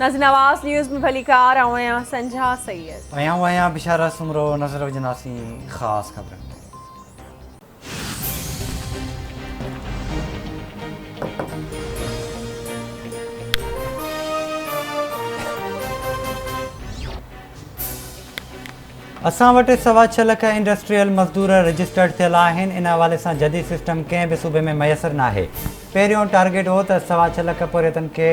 नाज़रीन आवाज़ न्यूज़ में भली कार आया संझा सैयद वया बिशारा सुमरो नज़र वजनासी ख़ास खबर। असां वटि 6.25 लाख इंडस्ट्रियल मज़दूर रजिस्टर्ड थियल आहिनि। इन हवाले सां जदीद सिस्टम कंहिं बि सूबे में मैसर न आहे। पहिरियों टारगेट हो त 6.25 लाख पुरियतनि खे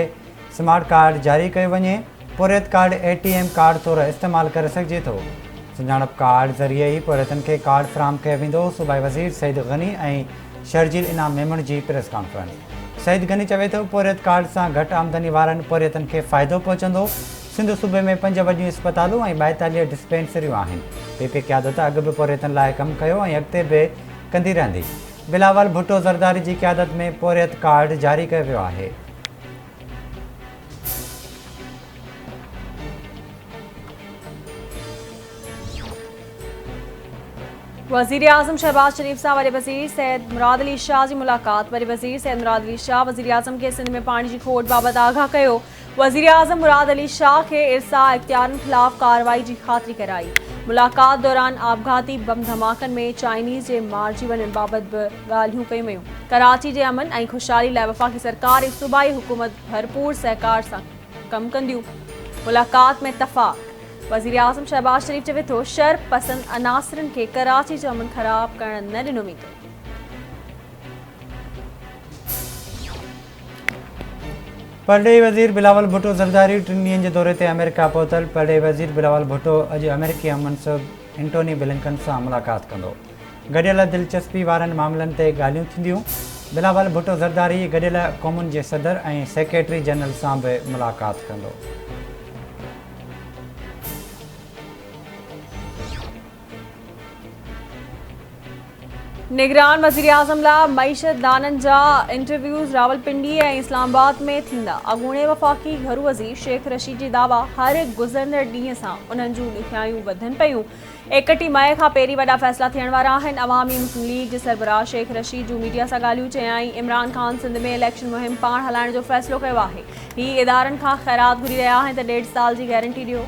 स्मार्ट कार्ड जारी कयो वञे। पुरियत कार्ड ATM कार्ड तौरु इस्तेमालु करे सघिजे थो। सुञाणप कार्ड ज़रिए ई पुरियतनि खे कार्ड फ़राहम कयो वेंदो। सूबाई वज़ीर सईद गनी ऐं शर्जील इनाम मेमण जी प्रेस कॉन्फ्रेंस। सईद गनी चवे थो पुरियत कार्ड सां घटि आमदनी वारनि पुरियतनि खे फ़ाइदो पहुचंदो। सिंध सूबे में 5 वॾियूं इस्पतालूं ऐं 42 डिस्पेंसरियूं आहिनि। PP क़यादत अॻु बि पुरियतनि लाइ कमु कयो ऐं अॻिते बि कंदी रहंदी। बिलावल भुट्टो ज़रदारी जी क़यादत में पुरियत कार्ड जारी कयो वियो आहे। वज़ीर आज़म शहबाज शरीफ सां वॾे वज़ीर सैयद मुराद अली शाह जी मुलाक़ात। वॾे वज़ीर सैयद मुराद अली शाह वज़ीर आज़म खे सिंध में पाणी जी खोट बाबति आगाह कयो। वज़ीर आज़म मुराद अली शाह खे इरसा इख्तियारनि ख़िलाफ़ कार्रवाई जी ख़ातिरी कराई। मुलाक़ात दौरान आपघाती बम धमाकनि में चाइनीज़ जे मारिजी वञण बाबति बि ॻाल्हियूं कयूं वयूं। कराची जे अमन ऐं ख़ुशहाली लाइ वफ़ाक़ी सरकार ऐं सूबाई हुकूमत भरपूर सहकार सां कमु कंदियूं। मुलाक़ात में इत्तफ़ाक़। वज़ीर आज़म शहबाज शरीफ चवे थो शर पसंद अनासरनि खे कराची जो अमन ख़राब करण न ॾिनो वेंदो। परॾेही वज़ीर बिलावल भुट्टो ज़रदारी 3 ॾींहंनि जे दौरे ते अमेरिका पहुतल। परॾेही वज़ीर बिलावल भुट्टो अॼु अमेरिकी मनसब एंटोनी ब्लिंकन सां मुलाक़ात कंदो। गॾियल दिलचस्पी वारनि मामलनि ते ॻाल्हियूं थींदियूं। बिलावल भुट्टो ज़रदारी गॾियल क़ौमुनि जे सदर ऐं सेक्रेटरी जनरल सां बि मुलाक़ात कंदो। निगरान वज़ीर आज़म लाइ मईशत दाननि जा इंटरव्यूज़ रावलपिंडी ऐं इस्लामाबाद में थींदा। अॻूणे वफ़ाक़ी घरू वज़ीर शेख रशीद जी दावा हर गुज़रंदड़ ॾींहं सां उन्हनि जूं ॾुखियायूं वधनि पियूं। 31 मई खां पहिरीं वॾा फ़ैसिला थियण वारा आहिनि। अवामी मुस्लिम लीग जे सरबराह शेख रशीद जूं मीडिया सां ॻाल्हियूं चयाईं। इमरान ख़ान सिंध में इलेक्शन मुहिम पाण हलाइण जो फ़ैसिलो कयो आहे। ही इदारनि खां ख़ैरात घुरी रहिया आहिनि त 1.5 साल जी गारंटी ॾियो।